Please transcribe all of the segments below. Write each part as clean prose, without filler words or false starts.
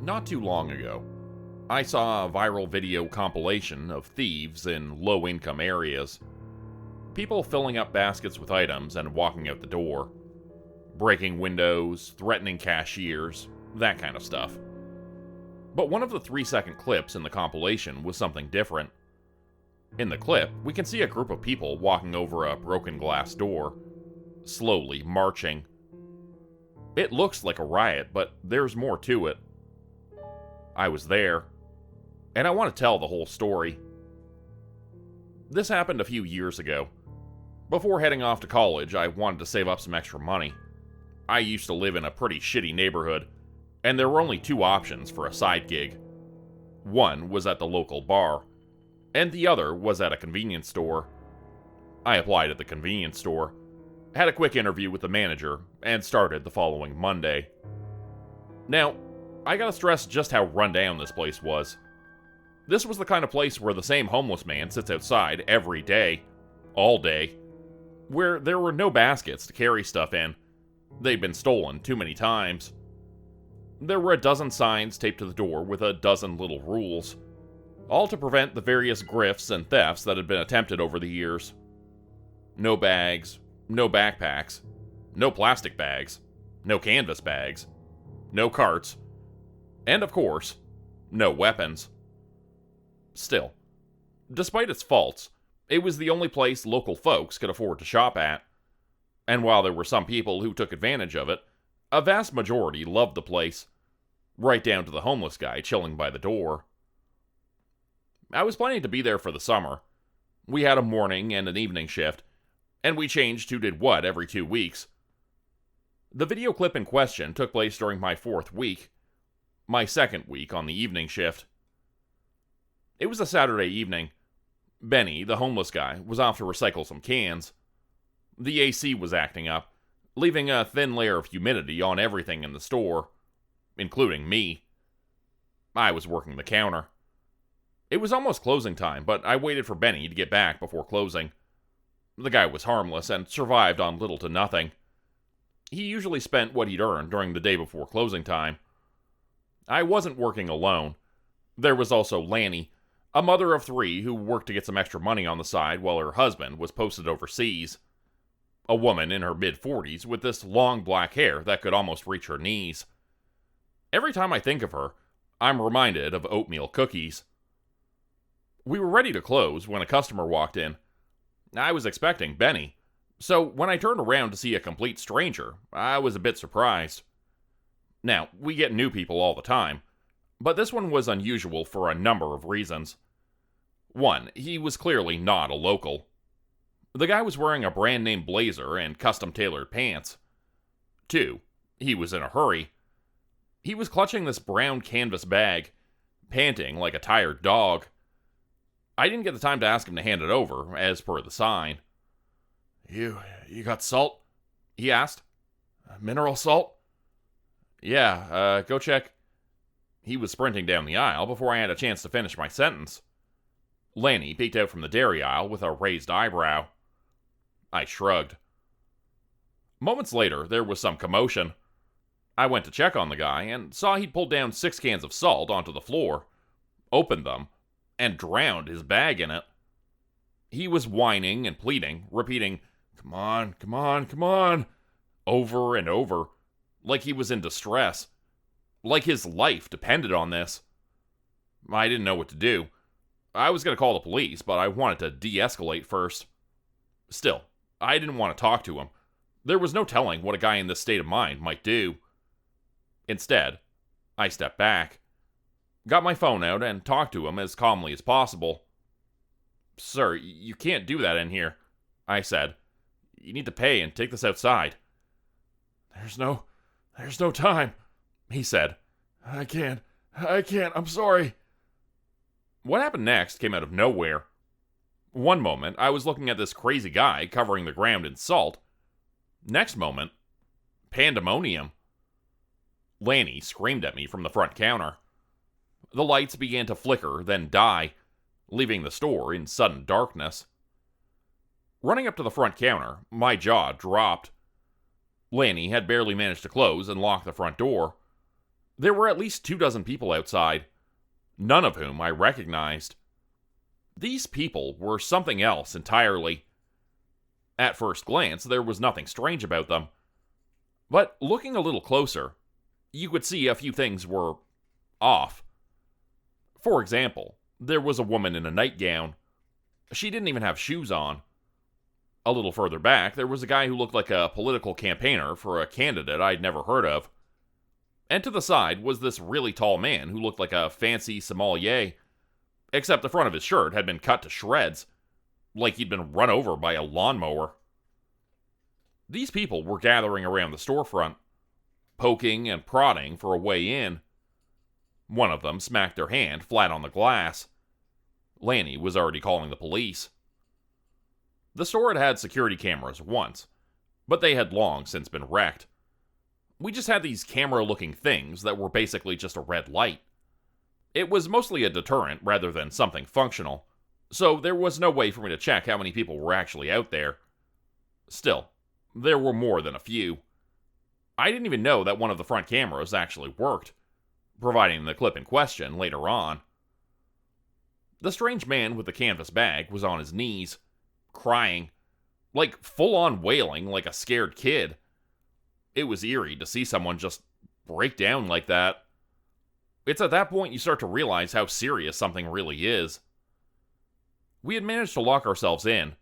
Not too long ago, I saw a viral video compilation of thieves in low-income areas. People filling up baskets with items and walking out the door. Breaking windows, threatening cashiers, that kind of stuff. But one of the 3-second clips in the compilation was something different. In the clip, we can see a group of people walking over a broken glass door, slowly marching. It looks like a riot, but there's more to it. I was there, and I want to tell the whole story. This happened a few years ago. Before heading off to college, I wanted to save up some extra money. I used to live in a pretty shitty neighborhood, and there were only 2 options for a side gig. One was at the local bar, and the other was at a convenience store. I applied at the convenience store, had a quick interview with the manager, and started the following Monday. Now, I gotta stress just how run down this place was. This was the kind of place where the same homeless man sits outside every day, all day, where there were no baskets to carry stuff in. They'd been stolen too many times. There were a dozen signs taped to the door with a dozen little rules, all to prevent the various grifts and thefts that had been attempted over the years. No bags, no backpacks, no plastic bags, no canvas bags, no carts, and of course, no weapons. Still, despite its faults, it was the only place local folks could afford to shop at. And while there were some people who took advantage of it, a vast majority loved the place, right down to the homeless guy chilling by the door. I was planning to be there for the summer. We had a morning and an evening shift, and we changed who did what every 2 weeks. The video clip in question took place during my 4th week, my 2nd week on the evening shift. It was a Saturday evening. Benny, the homeless guy, was off to recycle some cans. The AC was acting up, leaving a thin layer of humidity on everything in the store, including me. I was working the counter. It was almost closing time, but I waited for Benny to get back before closing. The guy was harmless and survived on little to nothing. He usually spent what he'd earned during the day before closing time. I wasn't working alone. There was also Lanny, a mother of 3 who worked to get some extra money on the side while her husband was posted overseas. A woman in her mid-40s with this long black hair that could almost reach her knees. Every time I think of her, I'm reminded of oatmeal cookies. We were ready to close when a customer walked in. I was expecting Benny, so when I turned around to see a complete stranger, I was a bit surprised. Now, we get new people all the time, but this one was unusual for a number of reasons. 1, he was clearly not a local. The guy was wearing a brand-name blazer and custom-tailored pants. 2, he was in a hurry. He was clutching this brown canvas bag, panting like a tired dog. I didn't get the time to ask him to hand it over, as per the sign. You got salt?" he asked. "Mineral salt?" "Yeah, go check." He was sprinting down the aisle before I had a chance to finish my sentence. Lanny peeked out from the dairy aisle with a raised eyebrow. I shrugged. Moments later, there was some commotion. I went to check on the guy and saw he'd pulled down 6 cans of salt onto the floor, opened them, and drowned his bag in it. He was whining and pleading, repeating, "Come on, come on, come on," over and over, like he was in distress, like his life depended on this. I didn't know what to do. I was going to call the police, but I wanted to de-escalate first. Still, I didn't want to talk to him. There was no telling what a guy in this state of mind might do. Instead, I stepped back, got my phone out, and talked to him as calmly as possible. "Sir, you can't do that in here," I said. "You need to pay and take this outside." There's no time," he said. I can't, I'm sorry." What happened next came out of nowhere. One moment, I was looking at this crazy guy covering the ground in salt. Next moment, pandemonium. Lanny screamed at me from the front counter. The lights began to flicker, then die, leaving the store in sudden darkness. Running up to the front counter, my jaw dropped. Lanny had barely managed to close and lock the front door. There were at least 24 people outside, none of whom I recognized. These people were something else entirely. At first glance, there was nothing strange about them. But looking a little closer, you could see a few things were off. For example, there was a woman in a nightgown. She didn't even have shoes on. A little further back, there was a guy who looked like a political campaigner for a candidate I'd never heard of. And to the side was this really tall man who looked like a fancy sommelier, except the front of his shirt had been cut to shreds, like he'd been run over by a lawnmower. These people were gathering around the storefront, poking and prodding for a way in. One of them smacked their hand flat on the glass. Lanny was already calling the police. The store had had security cameras once, but they had long since been wrecked. We just had these camera-looking things that were basically just a red light. It was mostly a deterrent rather than something functional, so there was no way for me to check how many people were actually out there. Still, there were more than a few. I didn't even know that one of the front cameras actually worked, providing the clip in question later on. The strange man with the canvas bag was on his knees, crying, like full-on wailing like a scared kid. It was eerie to see someone just break down like that. It's at that point you start to realize how serious something really is. We had managed to lock ourselves in.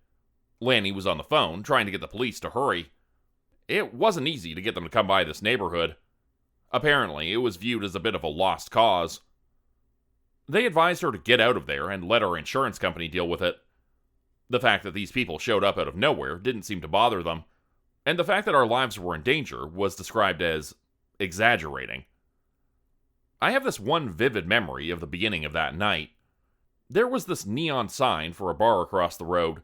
Lanny was on the phone, trying to get the police to hurry. It wasn't easy to get them to come by this neighborhood. Apparently, it was viewed as a bit of a lost cause. They advised her to get out of there and let our insurance company deal with it. The fact that these people showed up out of nowhere didn't seem to bother them, and the fact that our lives were in danger was described as exaggerating. I have this one vivid memory of the beginning of that night. There was this neon sign for a bar across the road,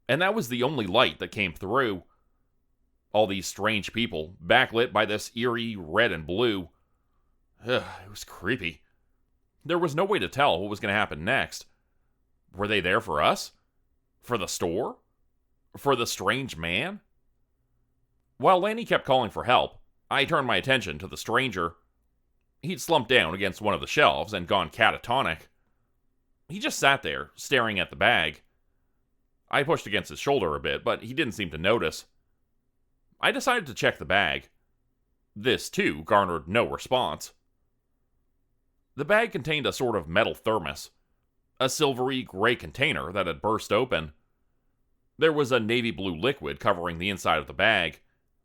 and that was the only light that came through. All these strange people, backlit by this eerie red and blue. It was creepy. There was no way to tell what was going to happen next. Were they there for us? For the store? For the strange man? While Lanny kept calling for help, I turned my attention to the stranger. He'd slumped down against one of the shelves and gone catatonic. He just sat there, staring at the bag. I pushed against his shoulder a bit, but he didn't seem to notice. I decided to check the bag. This, too, garnered no response. The bag contained a sort of metal thermos, a silvery gray container that had burst open. There was a navy blue liquid covering the inside of the bag,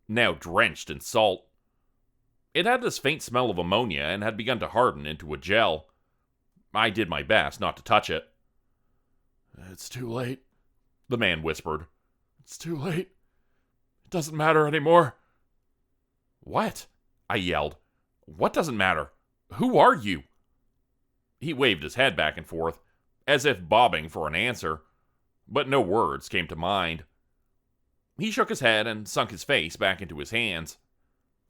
now drenched in salt. It had this faint smell of ammonia and had begun to harden into a gel. I did my best not to touch it. "It's too late," the man whispered. "It's too late. It doesn't matter anymore." "What?" I yelled. "What doesn't matter? Who are you?" He waved his head back and forth, as if bobbing for an answer, but no words came to mind. He shook his head and sunk his face back into his hands.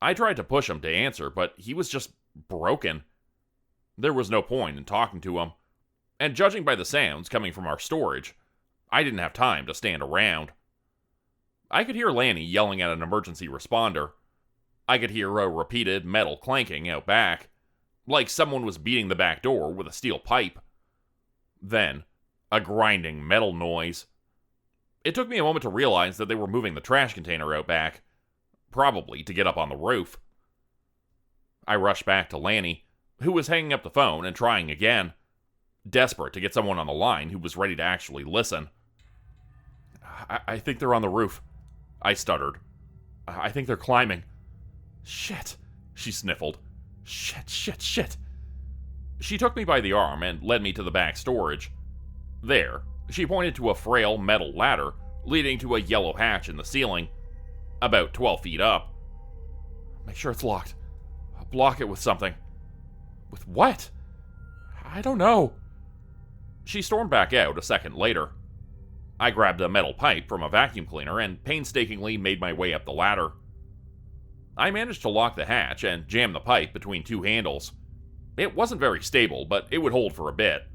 I tried to push him to answer, but he was just broken. There was no point in talking to him, and judging by the sounds coming from our storage, I didn't have time to stand around. I could hear Lanny yelling at an emergency responder. I could hear a repeated metal clanking out back, like someone was beating the back door with a steel pipe. Then, a grinding metal noise. It took me a moment to realize that they were moving the trash container out back, probably to get up on the roof. I rushed back to Lanny, who was hanging up the phone and trying again, desperate to get someone on the line who was ready to actually listen. I think they're on the roof," I stuttered. "I think they're climbing." "Shit," she sniffled. Shit. She took me by the arm and led me to the back storage. There, she pointed to a frail metal ladder leading to a yellow hatch in the ceiling, about 12 feet up. "Make sure it's locked. I'll block it with something." "With what?" "I don't know." She stormed back out a second later. I grabbed a metal pipe from a vacuum cleaner and painstakingly made my way up the ladder. I managed to lock the hatch and jam the pipe between two handles. It wasn't very stable, but it would hold for a bit.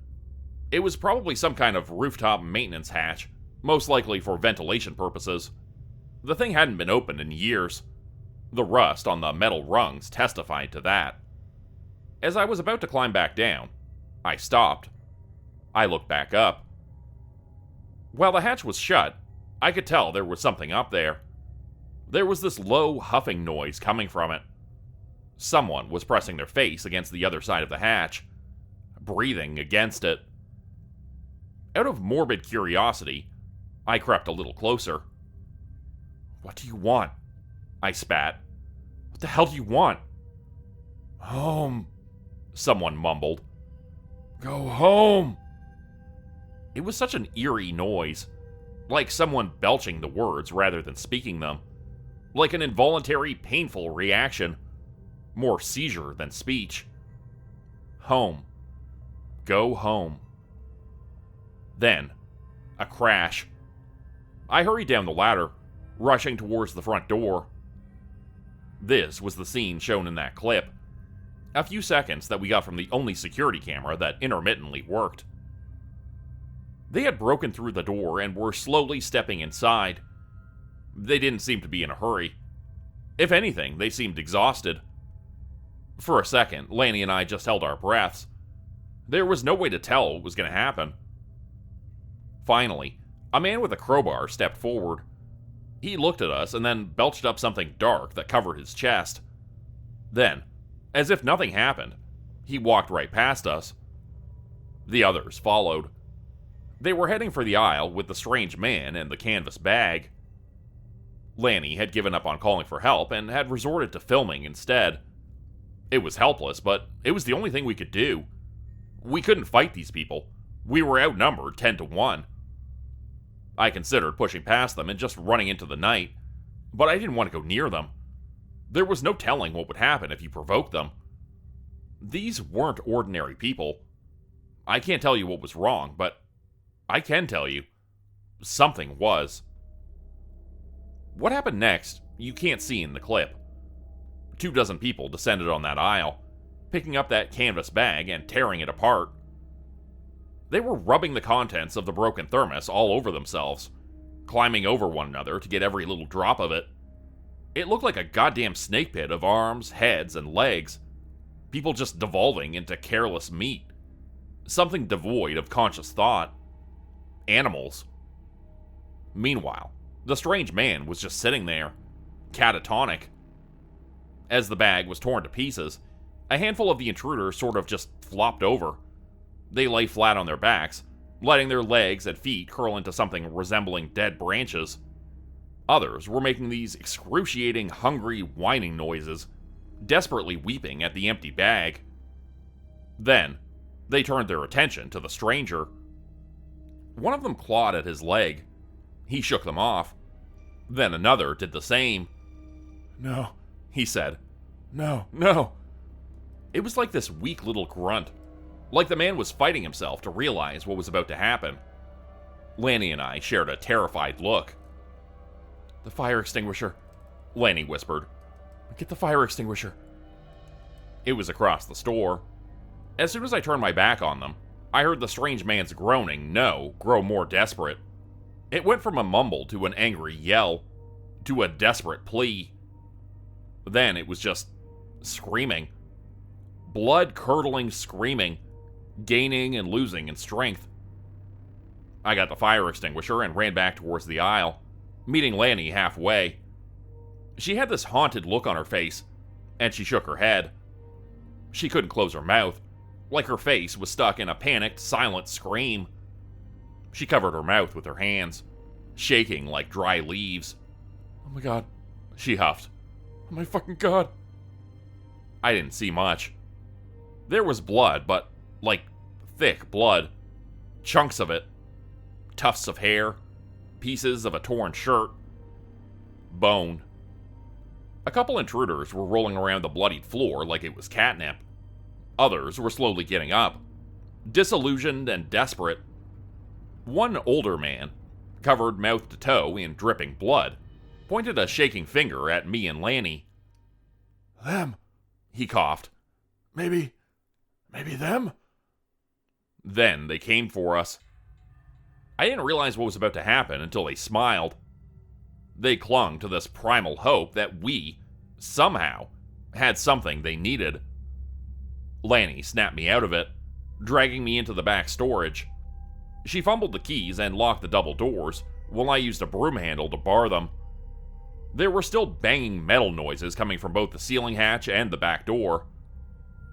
It was probably some kind of rooftop maintenance hatch, most likely for ventilation purposes. The thing hadn't been opened in years. The rust on the metal rungs testified to that. As I was about to climb back down, I stopped. I looked back up. While the hatch was shut, I could tell there was something up there. There was this low huffing noise coming from it. Someone was pressing their face against the other side of the hatch, breathing against it. Out of morbid curiosity, I crept a little closer. "What do you want?" I spat. "What the hell do you want?" "Home," someone mumbled. "Go home." It was such an eerie noise, like someone belching the words rather than speaking them, like an involuntary, painful reaction, more seizure than speech. Home. Go home. Then, a crash. I hurried down the ladder, rushing towards the front door. This was the scene shown in that clip. A few seconds that we got from the only security camera that intermittently worked. They had broken through the door and were slowly stepping inside. They didn't seem to be in a hurry. If anything, they seemed exhausted. For a second, Lanny and I just held our breaths. There was no way to tell what was going to happen. Finally, a man with a crowbar stepped forward. He looked at us and then belched up something dark that covered his chest. Then, as if nothing happened, he walked right past us. The others followed. They were heading for the aisle with the strange man and the canvas bag. Lanny had given up on calling for help and had resorted to filming instead. It was helpless, but it was the only thing we could do. We couldn't fight these people. We were outnumbered 10-1. I considered pushing past them and just running into the night, but I didn't want to go near them. There was no telling what would happen if you provoked them. These weren't ordinary people. I can't tell you what was wrong, but I can tell you, something was. What happened next, you can't see in the clip. 24 people descended on that aisle, picking up that canvas bag and tearing it apart. They were rubbing the contents of the broken thermos all over themselves, climbing over one another to get every little drop of it. It looked like a goddamn snake pit of arms, heads, and legs. People just devolving into careless meat. Something devoid of conscious thought. Animals. Meanwhile, the strange man was just sitting there, catatonic. As the bag was torn to pieces, a handful of the intruders sort of just flopped over. They lay flat on their backs, letting their legs and feet curl into something resembling dead branches. Others were making these excruciating, hungry, whining noises, desperately weeping at the empty bag. Then, they turned their attention to the stranger. One of them clawed at his leg. He shook them off. Then another did the same. "No," he said. "No, no." It was like this weak little grunt, like the man was fighting himself to realize what was about to happen. Lanny and I shared a terrified look. "The fire extinguisher," Lanny whispered. "Get the fire extinguisher." It was across the store. As soon as I turned my back on them, I heard the strange man's groaning no grow more desperate. It went from a mumble to an angry yell, to a desperate plea. Then it was just screaming. Blood-curdling screaming, gaining and losing in strength. I got the fire extinguisher and ran back towards the aisle, meeting Lanny halfway. She had this haunted look on her face, and she shook her head. She couldn't close her mouth, like her face was stuck in a panicked, silent scream. She covered her mouth with her hands, shaking like dry leaves. "Oh my god," she huffed. "Oh my fucking god." I didn't see much. There was blood, but, like, thick blood. Chunks of it. Tufts of hair. Pieces of a torn shirt. Bone. A couple intruders were rolling around the bloodied floor like it was catnip. Others were slowly getting up, disillusioned and desperate. One older man, covered mouth to toe in dripping blood, pointed a shaking finger at me and Lanny. "Them," he coughed. Maybe them?" Then they came for us. I didn't realize what was about to happen until they smiled. They clung to this primal hope that we, somehow, had something they needed. Lanny snapped me out of it, dragging me into the back storage. She fumbled the keys and locked the double doors, while I used a broom handle to bar them. There were still banging metal noises coming from both the ceiling hatch and the back door.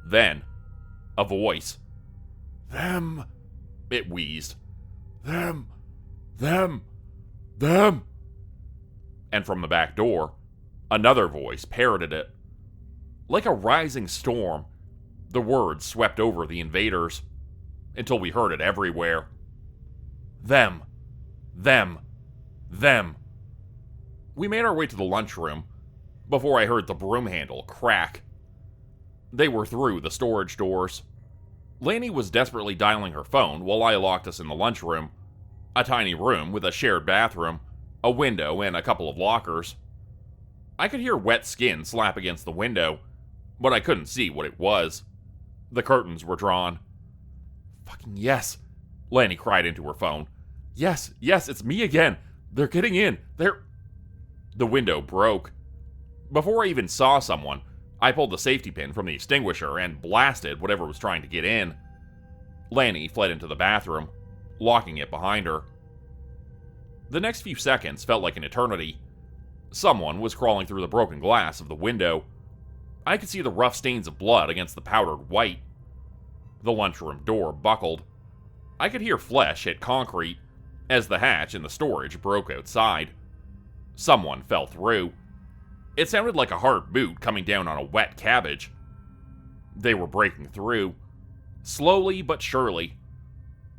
Then, a voice. "Them," it wheezed. "Them, them, them." And from the back door, another voice parroted it. Like a rising storm, the words swept over the invaders, until we heard it everywhere. Them, them, them. We made our way to the lunchroom, before I heard the broom handle crack. They were through the storage doors. Lanny was desperately dialing her phone while I locked us in the lunchroom, a tiny room with a shared bathroom, a window, and a couple of lockers. I could hear wet skin slap against the window, but I couldn't see what it was. The curtains were drawn. "Fucking yes," Lanny cried into her phone. Yes, it's me again. They're getting in. The window broke. Before I even saw someone, I pulled the safety pin from the extinguisher and blasted whatever was trying to get in. Lanny fled into the bathroom, locking it behind her. The next few seconds felt like an eternity. Someone was crawling through the broken glass of the window. I could see the rough stains of blood against the powdered white. The lunchroom door buckled. I could hear flesh hit concrete as the hatch in the storage broke outside. Someone fell through. It sounded like a hard boot coming down on a wet cabbage. They were breaking through, slowly but surely,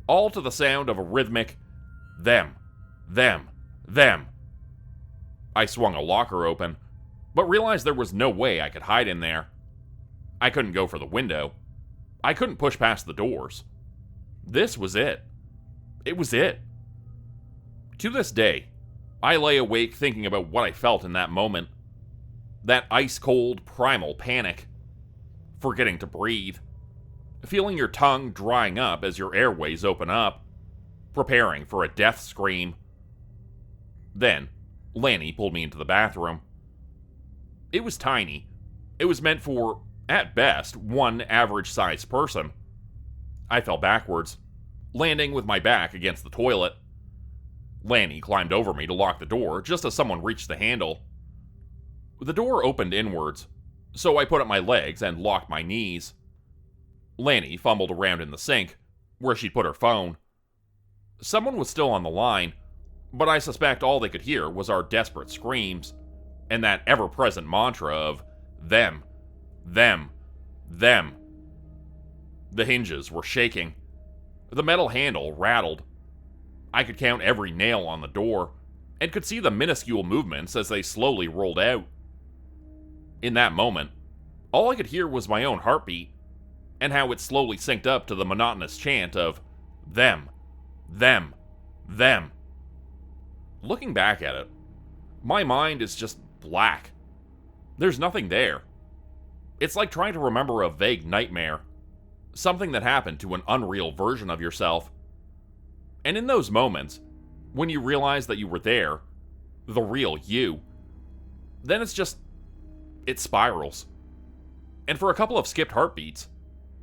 all to the sound of a rhythmic them, them, them. I swung a locker open, but realized there was no way I could hide in there. I couldn't go for the window. I couldn't push past the doors. This was it. It was it. To this day, I lay awake thinking about what I felt in that moment. That ice-cold, primal panic. Forgetting to breathe. Feeling your tongue drying up as your airways open up. Preparing for a death scream. Then, Lanny pulled me into the bathroom. It was tiny. It was meant for, at best, one average-sized person. I fell backwards, landing with my back against the toilet. Lanny climbed over me to lock the door just as someone reached the handle. The door opened inwards, so I put up my legs and locked my knees. Lanny fumbled around in the sink, where she'd put her phone. Someone was still on the line, but I suspect all they could hear was our desperate screams, and that ever-present mantra of them, them, them. The hinges were shaking. The metal handle rattled. I could count every nail on the door, and could see the minuscule movements as they slowly rolled out. In that moment, all I could hear was my own heartbeat, and how it slowly synced up to the monotonous chant of them, them, them. Looking back at it, my mind is just black. There's nothing there. It's like trying to remember a vague nightmare, something that happened to an unreal version of yourself. And in those moments, when you realize that you were there, the real you, then it spirals. And for a couple of skipped heartbeats,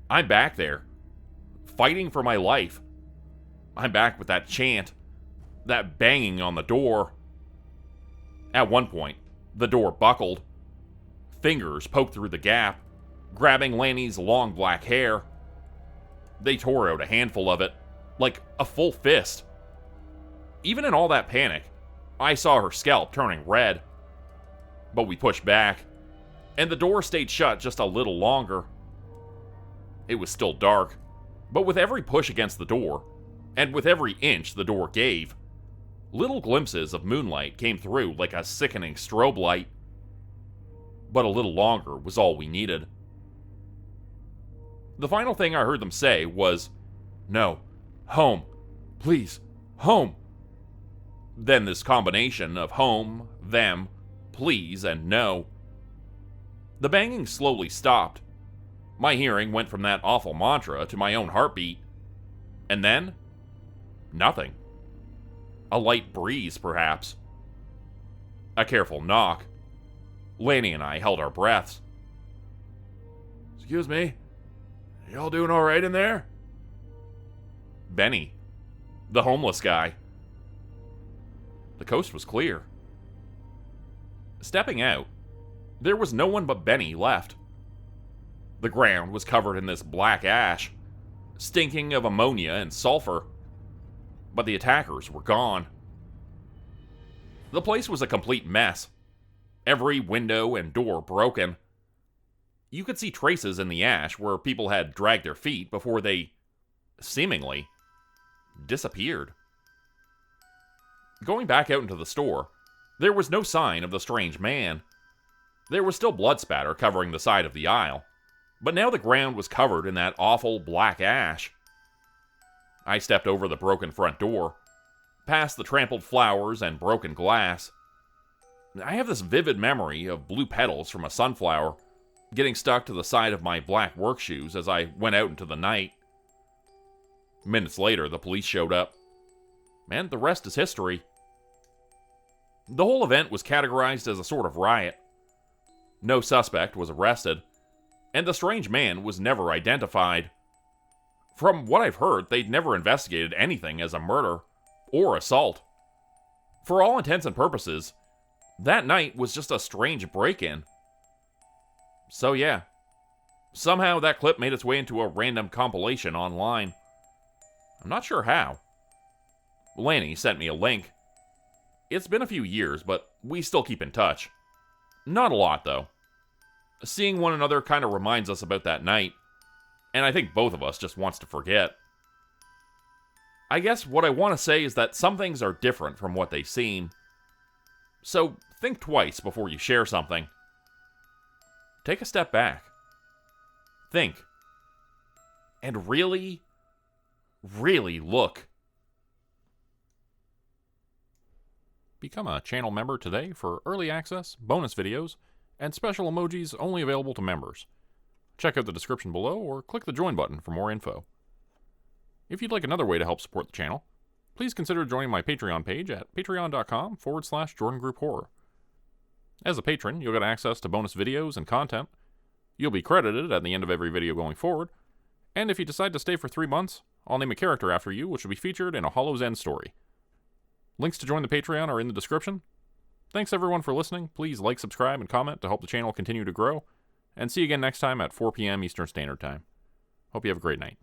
I'm back there, fighting for my life. I'm back with that chant, that banging on the door. At one point, the door buckled. Fingers poked through the gap, grabbing Lanny's long black hair. They tore out a handful of it, like a full fist. Even in all that panic, I saw her scalp turning red. But we pushed back, and the door stayed shut just a little longer. It was still dark, but with every push against the door, and with every inch the door gave, little glimpses of moonlight came through like a sickening strobe light. But a little longer was all we needed. The final thing I heard them say was, "No, home, please, home." Then this combination of home, them, please, and no. The banging slowly stopped. My hearing went from that awful mantra to my own heartbeat. And then, nothing. A light breeze, perhaps. A careful knock. Lanny and I held our breaths. "Excuse me?" Y'all doing alright in there? Benny, the homeless guy. The coast was clear. Stepping out, there was no one but Benny left. The ground was covered in this black ash, stinking of ammonia and sulfur, but the attackers were gone. The place was a complete mess. Every window and door broken. You could see traces in the ash where people had dragged their feet before they, seemingly, disappeared. Going back out into the store, there was no sign of the strange man. There was still blood spatter covering the side of the aisle, but now the ground was covered in that awful black ash. I stepped over the broken front door, past the trampled flowers and broken glass. I have this vivid memory of blue petals from a sunflower getting stuck to the side of my black work shoes as I went out into the night. Minutes later, the police showed up, and the rest is history. The whole event was categorized as a sort of riot. No suspect was arrested, and the strange man was never identified. From what I've heard, they'd never investigated anything as a murder or assault. For all intents and purposes, that night was just a strange break-in. So yeah, somehow that clip made its way into a random compilation online. I'm not sure how. Lanny sent me a link. It's been a few years, but we still keep in touch. Not a lot, though. Seeing one another kind of reminds us about that night, and I think both of us just wants to forget. I guess what I want to say is that some things are different from what they seem. So think twice before you share something. Take a step back. Think. And really, really look. Become a channel member today for early access, bonus videos, and special emojis only available to members. Check out the description below or click the join button for more info. If you'd like another way to help support the channel, please consider joining my Patreon page at patreon.com/JordanGroupHorror. As a patron, you'll get access to bonus videos and content. You'll be credited at the end of every video going forward, and if you decide to stay for 3 months, I'll name a character after you, which will be featured in a Hollow's End story. Links to join the Patreon are in the description. Thanks everyone for listening. Please like, subscribe, and comment to help the channel continue to grow. And see you again next time at 4 p.m. Eastern Standard Time. Hope you have a great night.